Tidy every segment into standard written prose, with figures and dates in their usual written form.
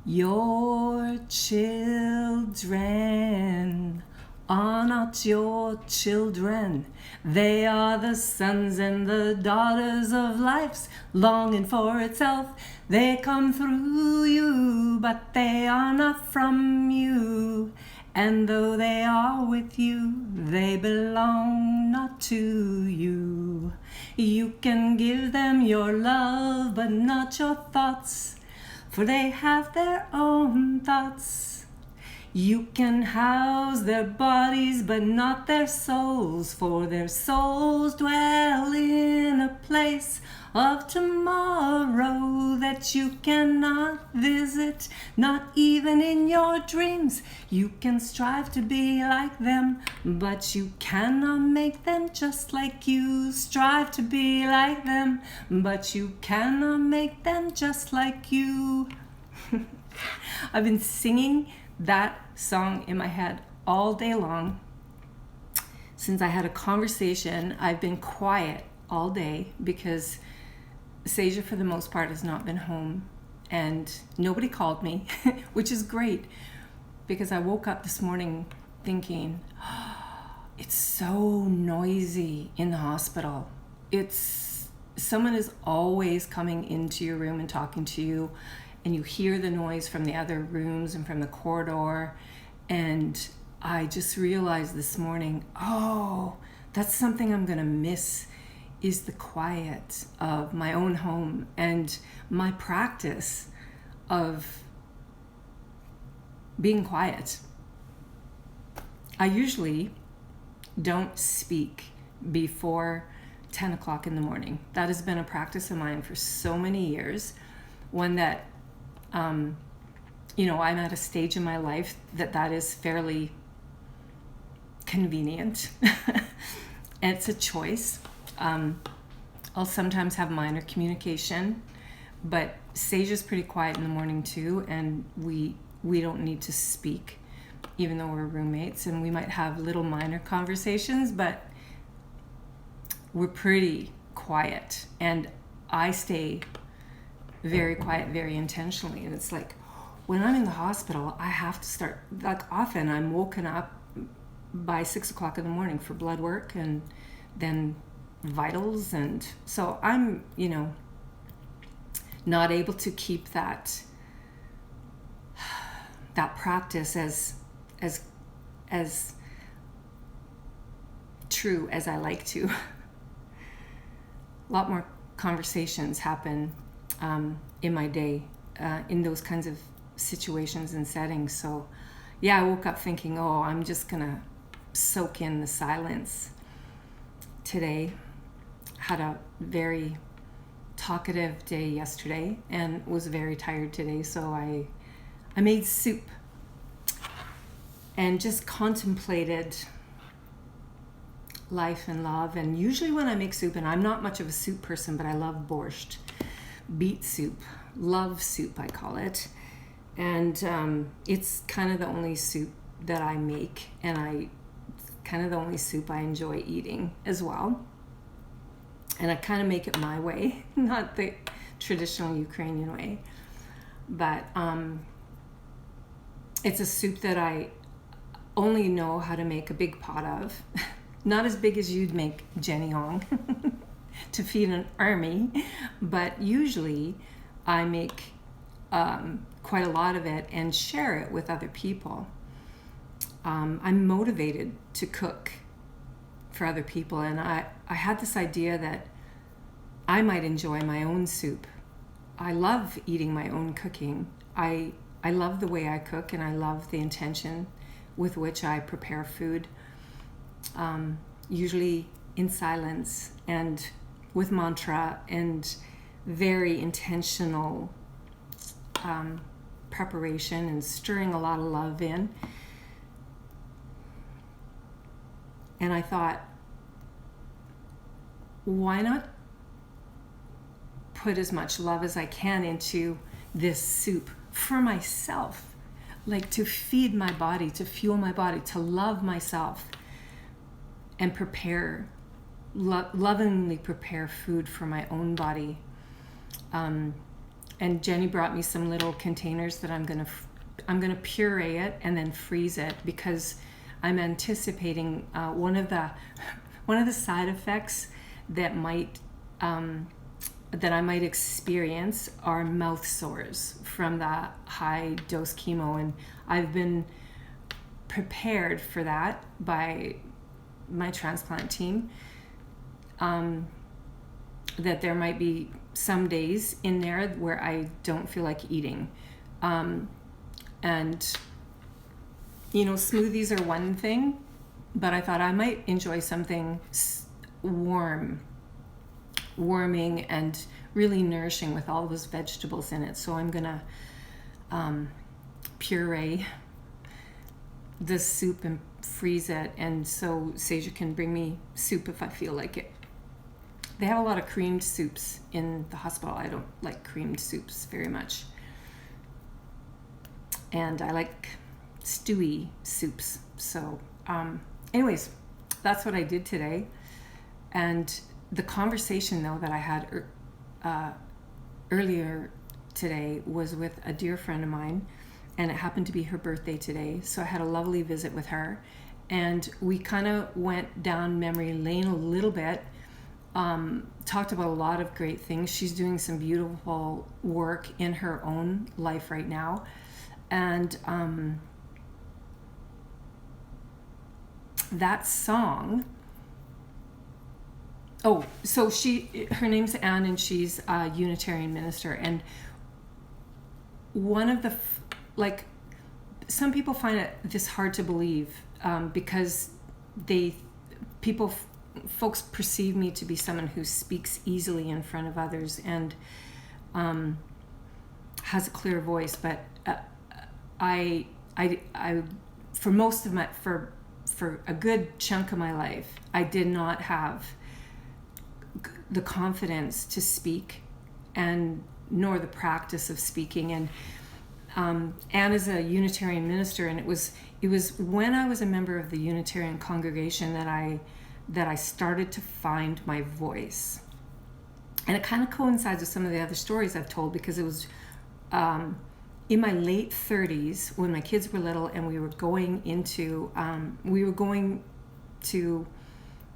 Your children are not your children. They are the sons and the daughters of life's longing for itself. They come through you, but they are not from you. And though they are with you, they belong not to you. You can give them your love, but not your thoughts, for they have their own thoughts. You can house their bodies, but not their souls, for their souls dwell in a place of tomorrow that you cannot visit, not even in your dreams. You can strive to be like them, but you cannot make them just like you. Strive to be like them, but you cannot make them just like you. I've been singing that song in my head all day long since I had a conversation. I've been quiet all day because Seja, for the most part, has not been home, and nobody called me, which is great, because I woke up this morning thinking, it's so noisy in the hospital. Someone is always coming into your room and talking to you, and you hear the noise from the other rooms and from the corridor. And I just realized this morning, that's something I'm gonna miss, is the quiet of my own home and my practice of being quiet. I usually don't speak before 10 o'clock in the morning. That has been a practice of mine for so many years. One that, I'm at a stage in my life that is fairly convenient. And it's a choice. I'll sometimes have minor communication, but Seja's pretty quiet in the morning too, and we don't need to speak, even though we're roommates, and we might have little minor conversations, but we're pretty quiet, and I stay very quiet very intentionally. And it's like when I'm in the hospital, I have to start, like often I'm woken up by 6 o'clock in the morning for blood work and then vitals, and so I'm not able to keep that practice as true as I like to. A lot more conversations happen in my day in those kinds of situations and settings. So yeah, I woke up thinking, I'm just gonna soak in the silence today. Had a very talkative day yesterday and was very tired today, so I made soup and just contemplated life and love. And usually when I make soup, and I'm not much of a soup person, but I love borscht, beet soup, love soup I call it, and it's kind of the only soup that I make, and kind of the only soup I enjoy eating as well. And I kind of make it my way, not the traditional Ukrainian way. But it's a soup that I only know how to make a big pot of. Not as big as you'd make Jenny Ong to feed an army, but usually I make quite a lot of it and share it with other people. I'm motivated to cook for other people, and I had this idea that I might enjoy my own soup. I love eating my own cooking. I love the way I cook, and I love the intention with which I prepare food, usually in silence and with mantra and very intentional preparation and stirring a lot of love in. And I thought, why not put as much love as I can into this soup for myself, like to feed my body, to fuel my body, to love myself, and prepare, lovingly prepare food for my own body. and Jenny brought me some little containers that I'm gonna puree it and then freeze it, because I'm anticipating one of the side effects that I might experience are mouth sores from the high dose chemo, and I've been prepared for that by my transplant team, that there might be some days in there where I don't feel like eating. And smoothies are one thing, but I thought I might enjoy something warming and really nourishing with all those vegetables in it. So I'm gonna puree the soup and freeze it, and so Seja can bring me soup if I feel like it. They have a lot of creamed soups in the hospital. I don't like creamed soups very much, and I like stewy soups. So anyways, that's what I did today. And the conversation though that I had earlier today was with a dear friend of mine, and it happened to be her birthday today. So I had a lovely visit with her, and we kind of went down memory lane a little bit, talked about a lot of great things. She's doing some beautiful work in her own life right now. And that song, so her name's Anne, and she's a Unitarian minister. And one of the, some people find this hard to believe, because folks perceive me to be someone who speaks easily in front of others and has a clear voice. But I for most of my, for a good chunk of my life, I did not have the confidence to speak, and nor the practice of speaking. And Anne is a Unitarian minister, and it was when I was a member of the Unitarian congregation that I started to find my voice. And it kind of coincides with some of the other stories I've told, because it was in my late 30s when my kids were little, and we were going to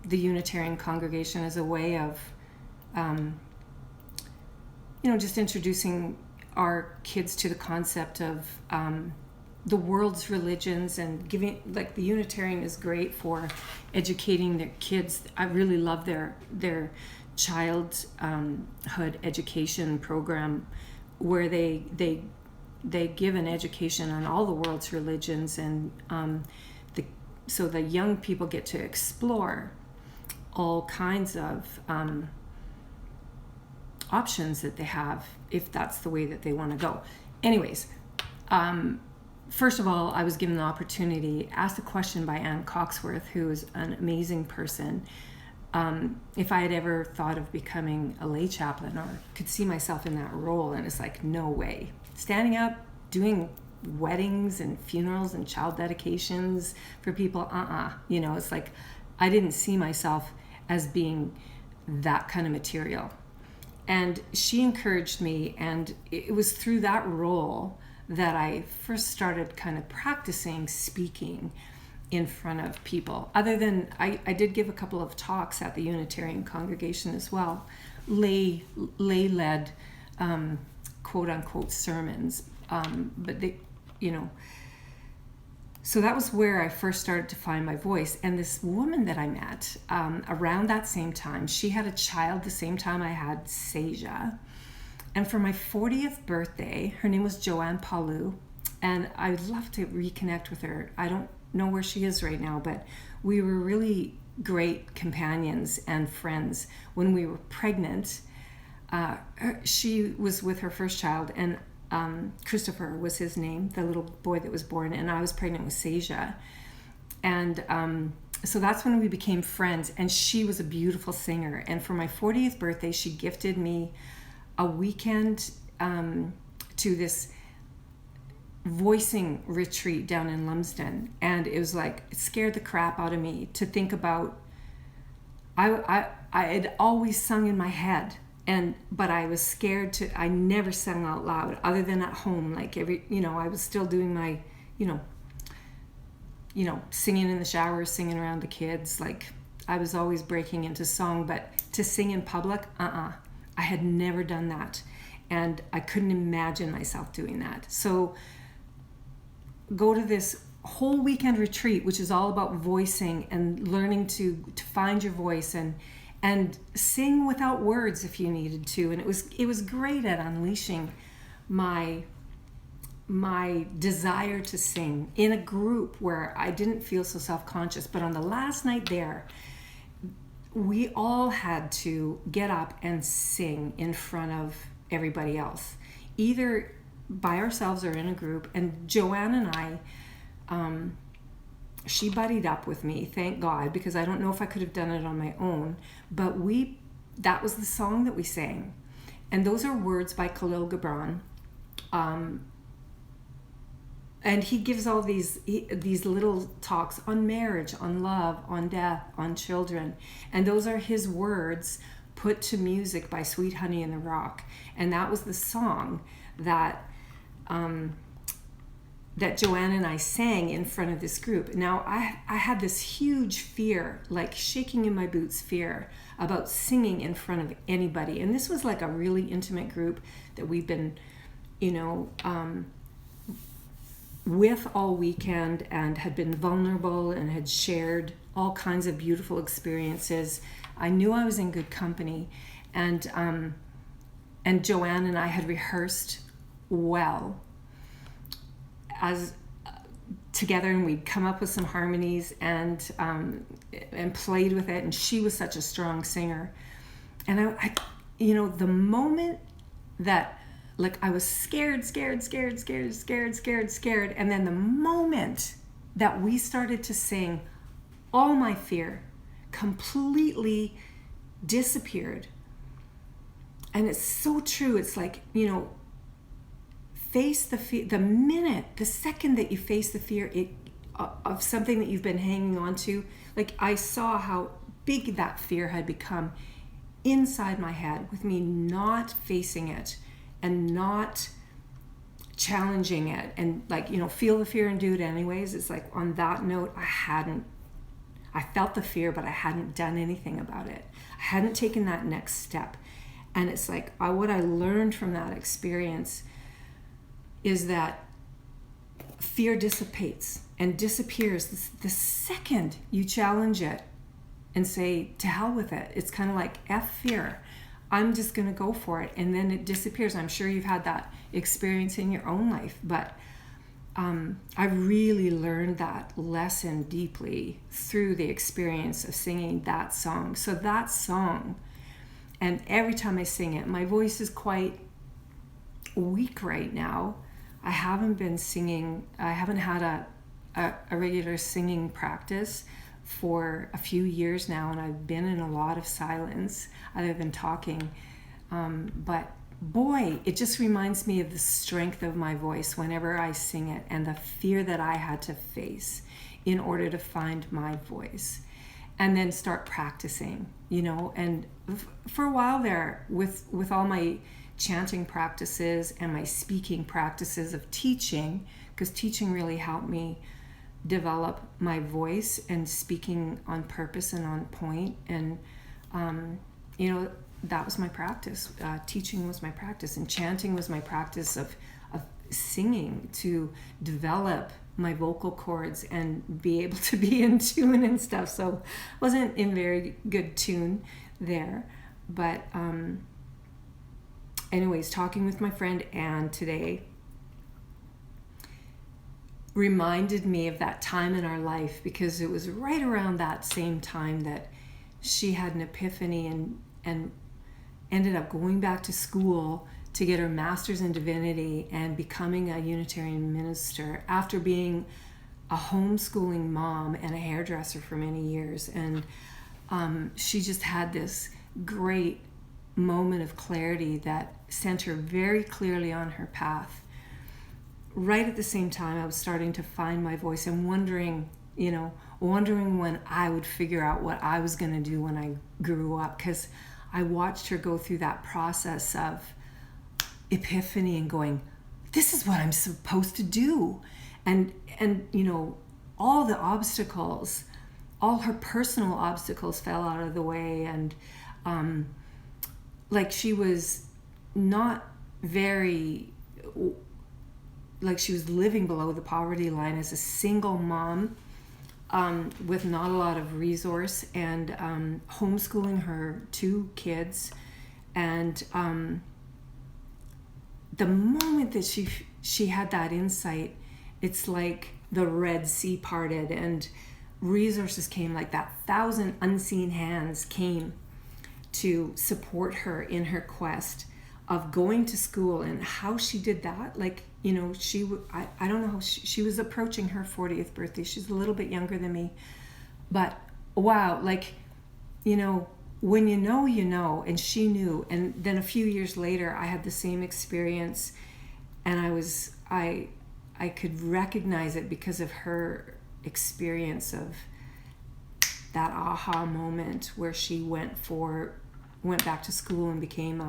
the Unitarian congregation as a way of just introducing our kids to the concept of the world's religions, and giving, the Unitarian is great for educating their kids. I really love their childhood education program, where they give an education on all the world's religions, and so the young people get to explore all kinds of options that they have, if that's the way that they want to go. Anyways, first of all, I was given the opportunity, asked a question by Anne Coxworth, who is an amazing person, if I had ever thought of becoming a lay chaplain or could see myself in that role. And it's like, no way. Standing up, doing weddings and funerals and child dedications for people, it's like I didn't see myself as being that kind of material. And she encouraged me, and it was through that role that I first started kind of practicing speaking in front of people. Other than, I did give a couple of talks at the Unitarian congregation as well, lay-led, quote-unquote sermons, but they, so that was where I first started to find my voice. And this woman that I met around that same time, she had a child the same time I had Seja. And for my 40th birthday, her name was Joanne Paulou, and I'd love to reconnect with her. I don't know where she is right now, but we were really great companions and friends. When we were pregnant, she was with her first child, and Christopher was his name, the little boy that was born, and I was pregnant with Seja. And so that's when we became friends, and she was a beautiful singer. And for my 40th birthday, she gifted me a weekend to this voicing retreat down in Lumsden. And it was like, it scared the crap out of me to think about, I had always sung in my head, but I was scared I never sang out loud other than at home. Like I was still doing my, singing in the shower, singing around the kids. Like I was always breaking into song, but to sing in public, I had never done that. And I couldn't imagine myself doing that. So go to this whole weekend retreat, which is all about voicing and learning to find your voice and sing without words if you needed to. And it was great at unleashing my desire to sing in a group where I didn't feel so self-conscious. But on the last night there, we all had to get up and sing in front of everybody else, either by ourselves or in a group. And Joanne and I, she buddied up with me, thank God, because I don't know if I could have done it on my own, but that was the song that we sang. And those are words by Khalil Gibran. And he gives all these little talks on marriage, on love, on death, on children. And those are his words put to music by Sweet Honey in the Rock. And that was the song that Joanne and I sang in front of this group. Now, I had this huge fear, like shaking in my boots fear, about singing in front of anybody. And this was like a really intimate group that we've been, with all weekend, and had been vulnerable and had shared all kinds of beautiful experiences. I knew I was in good company, and Joanne and I had rehearsed well as together, and we'd come up with some harmonies and played with it. And she was such a strong singer, and I the moment that, like, I was scared, and then the moment that we started to sing, all my fear completely disappeared. And it's so true. It's like, face the fear. The second that you face the fear of something that you've been hanging on to, like, I saw how big that fear had become inside my head with me not facing it and not challenging it, and feel the fear and do it anyways. It's like, on that note, I felt the fear, but I hadn't done anything about it. I hadn't taken that next step. And it's like, what I learned from that experience is that fear dissipates and disappears the second you challenge it and say, to hell with it. It's kind of like, F fear. I'm just going to go for it. And then it disappears. I'm sure you've had that experience in your own life, but I really learned that lesson deeply through the experience of singing that song. So that song, and every time I sing it, my voice is quite weak right now. I haven't been singing, I haven't had a regular singing practice for a few years now, and I've been in a lot of silence other than talking. But boy, it just reminds me of the strength of my voice whenever I sing it, and the fear that I had to face in order to find my voice, and then start practicing, and for a while there with all my chanting practices and my speaking practices of teaching, because teaching really helped me develop my voice and speaking on purpose and on point. And that was my practice. Teaching was my practice, and chanting was my practice of singing to develop my vocal cords and be able to be in tune and stuff. So wasn't in very good tune there, but anyways, talking with my friend Anne today reminded me of that time in our life, because it was right around that same time that she had an epiphany and ended up going back to school to get her master's in divinity and becoming a Unitarian minister after being a homeschooling mom and a hairdresser for many years. And she just had this great moment of clarity that sent her very clearly on her path. Right at the same time, I was starting to find my voice and wondering when I would figure out what I was going to do when I grew up, because I watched her go through that process of epiphany and going, this is what I'm supposed to do. And you know, all the obstacles, all her personal obstacles fell out of the way. And like she was not very, like she was living below the poverty line as a single mom, with not a lot of resource, and homeschooling her 2 kids. And the moment that she had that insight, it's like the Red Sea parted and resources came, like that 1,000 unseen hands came to support her in her quest of going to school. And how she did that, like, you know, I don't know how she was approaching her 40th birthday. She's a little bit younger than me, but wow, like, you know, when you know, and she knew. And then a few years later, I had the same experience, and I could recognize it because of her experience of that aha moment where she went back to school and became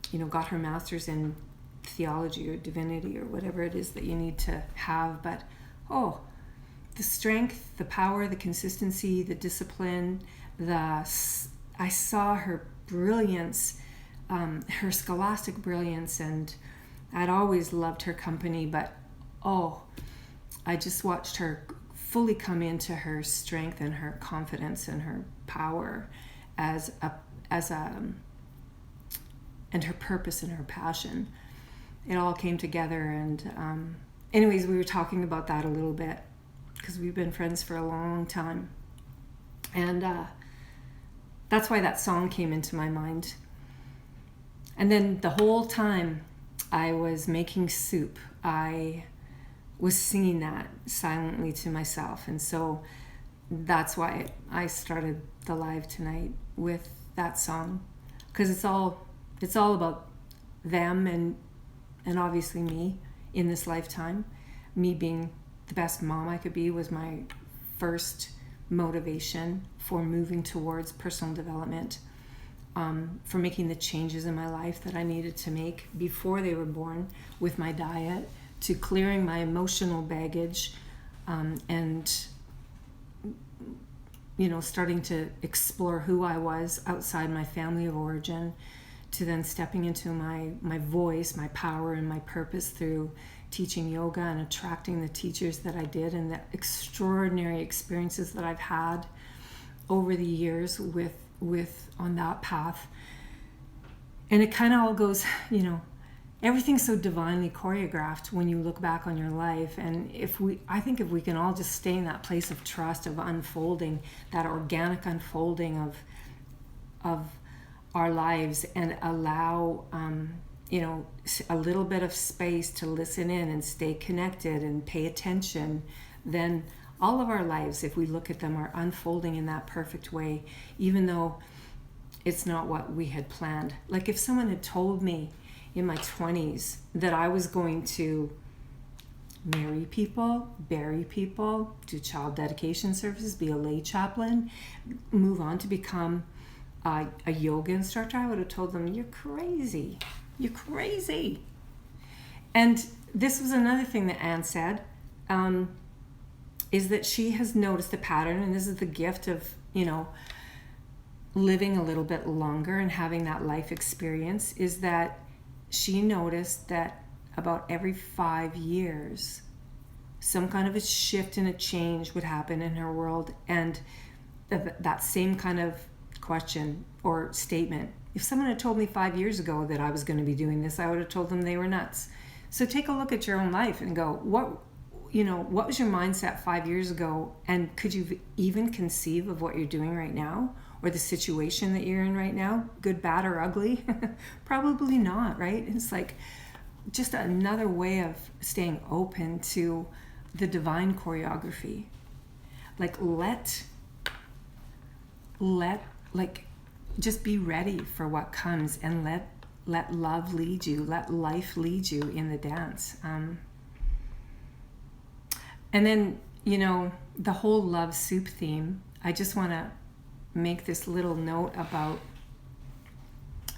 you know, got her master's in theology or divinity or whatever it is that you need to have. But the strength, the power, the consistency, the discipline, I saw her brilliance, her scholastic brilliance, and I'd always loved her company, but I just watched her fully come into her strength and her confidence and her power and her purpose and her passion. It all came together. And anyways, we were talking about that a little bit because we've been friends for a long time. And that's why that song came into my mind. And then the whole time I was making soup, I was singing that silently to myself. And so that's why I started the live tonight with that song, because it's all about them and obviously me in this lifetime. Me being the best mom I could be was my first motivation for moving towards personal development, for making the changes in my life that I needed to make before they were born, with my diet, to clearing my emotional baggage, and you know, starting to explore who I was outside my family of origin, to then stepping into my voice, my power, and my purpose through teaching yoga and attracting the teachers that I did, and the extraordinary experiences that I've had over the years with on that path. And it kind of all goes, you know, everything's so divinely choreographed when you look back on your life. And I think if we can all just stay in that place of trust, of unfolding, that organic unfolding of our lives, and allow you know, a little bit of space to listen in and stay connected and pay attention, then all of our lives, if we look at them, are unfolding in that perfect way, even though it's not what we had planned. Like if someone had told me in my 20s that I was going to marry people, bury people, do child dedication services, be a lay chaplain, move on to become a yoga instructor, I would have told them, you're crazy. You're crazy. And this was another thing that Anne said, is that she has noticed a pattern, and this is the gift of, you know, living a little bit longer and having that life experience, is that she noticed that about every 5 years, some kind of a shift and a change would happen in her world. And that same kind of question or statement, if someone had told me 5 years ago that I was going to be doing this, I would have told them they were nuts. So take a look at your own life and go, what was your mindset 5 years ago? And could you even conceive of what you're doing right now, or the situation that you're in right now, good, bad, or ugly? Probably not, right? It's like just another way of staying open to the divine choreography. Like just be ready for what comes, and let love lead you, let life lead you in the dance. And then, you know, the whole love soup theme, I just want to make this little note about,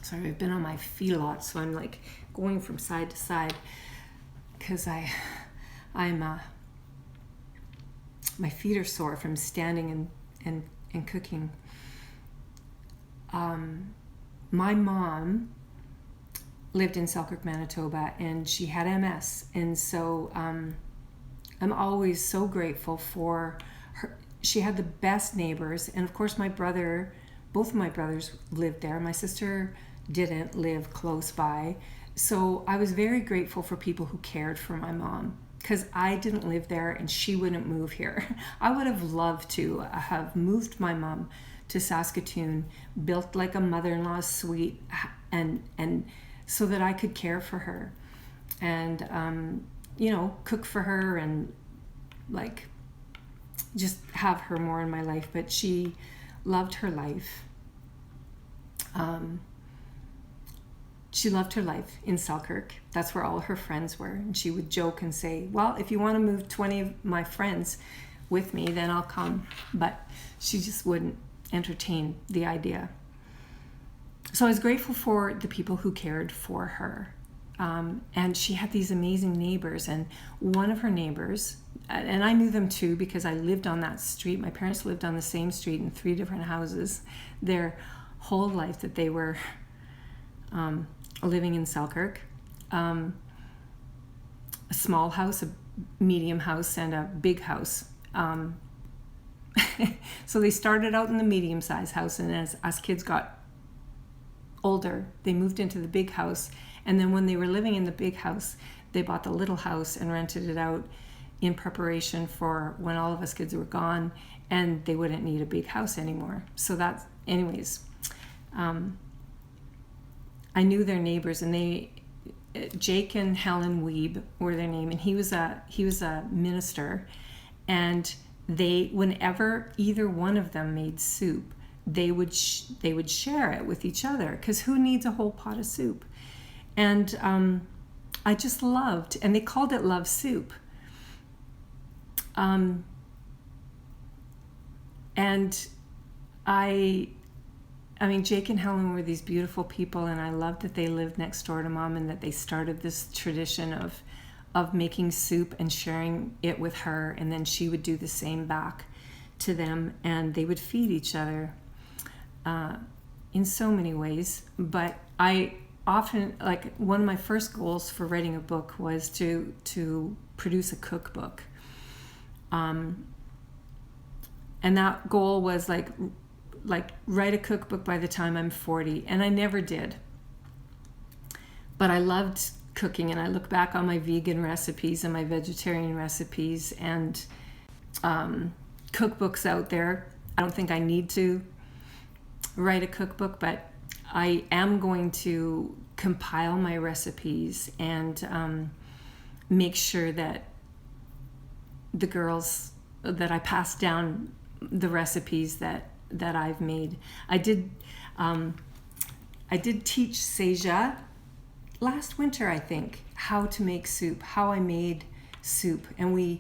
sorry, I've been on my feet a lot, so I'm like going from side to side because I'm my feet are sore from standing and cooking. My mom lived in Selkirk, Manitoba, and she had MS, and so I'm always so grateful for her. She had the best neighbors, and of course both of my brothers lived there. My sister didn't live close by, so I was very grateful for people who cared for my mom, because I didn't live there and she wouldn't move here. I would have loved to have moved my mom to Saskatoon, built like a mother-in-law suite, and so that I could care for her and cook for her and like just have her more in my life. But she loved her life. She loved her life in Selkirk. That's where all her friends were. And she would joke and say, well, if you want to move 20 of my friends with me, then I'll come. But she just wouldn't entertain the idea. So I was grateful for the people who cared for her. And she had these amazing neighbors. And one of her neighbors, and I knew them too because I lived on that street. My parents lived on the same street in 3 different houses their whole life that they were living in Selkirk. A small house, a medium house, and a big house. So they started out in the medium-sized house, and as kids got older, they moved into the big house. And then when they were living in the big house, they bought the little house and rented it out in preparation for when all of us kids were gone and they wouldn't need a big house anymore. So that's, anyways, I knew their neighbors, and Jake and Helen Weeb were their name, and he was a minister, and whenever either one of them made soup, they would share it with each other, because who needs a whole pot of soup? And I just loved, and they called it Love Soup. And I mean, Jake and Helen were these beautiful people, and I loved that they lived next door to Mom and that they started this tradition of making soup and sharing it with her, and then she would do the same back to them, and they would feed each other in so many ways. But I often, like, one of my first goals for writing a book was to produce a cookbook. And that goal was like write a cookbook by the time I'm 40, and I never did. But I loved cooking, and I look back on my vegan recipes and my vegetarian recipes and cookbooks out there. I don't think I need to write a cookbook, but I am going to compile my recipes and make sure that the girls, that I pass down the recipes that I've made. I did teach Seja last winter, I think, how to make soup, how I made soup, and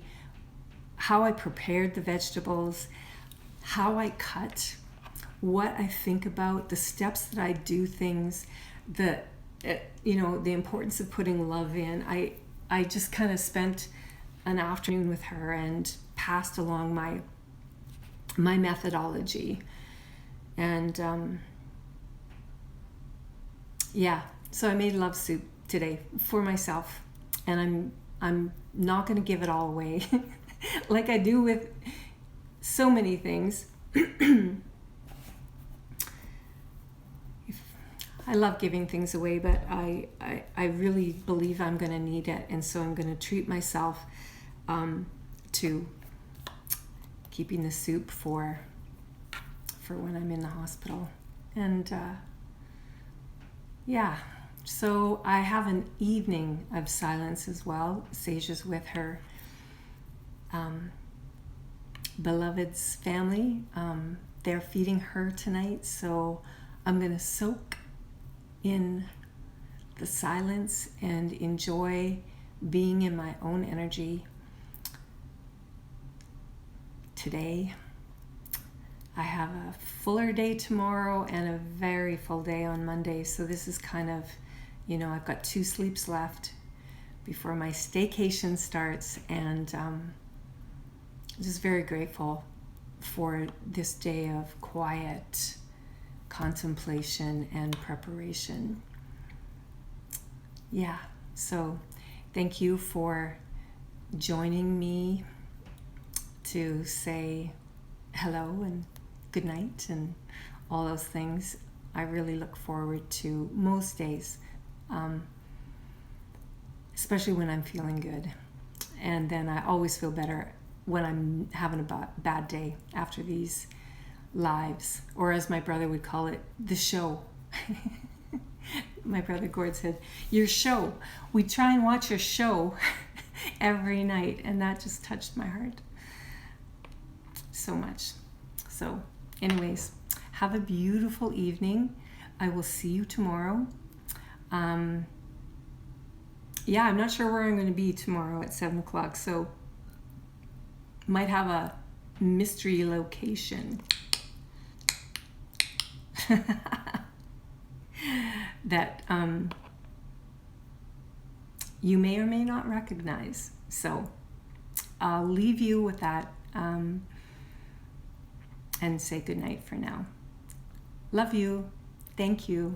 how I prepared the vegetables, how I cut, what I think about, the steps that I do things, the importance of putting love in. I just kind of spent an afternoon with her and passed along my methodology. And so I made love soup today for myself, and I'm not going to give it all away like I do with so many things. I love giving things away, but I really believe I'm going to need it, and so I'm going to treat myself to keeping the soup for when I'm in the hospital. And so I have an evening of silence as well. Seja's with her beloved's family. They're feeding her tonight, so I'm going to soak in the silence and enjoy being in my own energy today. I have a fuller day tomorrow and a very full day on Monday. So this is kind of, I've got 2 sleeps left before my staycation starts, and just very grateful for this day of quiet contemplation and preparation. Yeah, so thank you for joining me to say hello and good night and all those things. I really look forward to most days, especially when I'm feeling good. And then I always feel better when I'm having a bad day after these lives, or as my brother would call it, the show. My brother Gord said, your show. We try and watch your show every night, and that just touched my heart so much. So anyways, have a beautiful evening. I will see you tomorrow. I'm not sure where I'm going to be tomorrow at 7 o'clock, so might have a mystery location that you may or may not recognize. So I'll leave you with that and say goodnight for now. Love you. Thank you.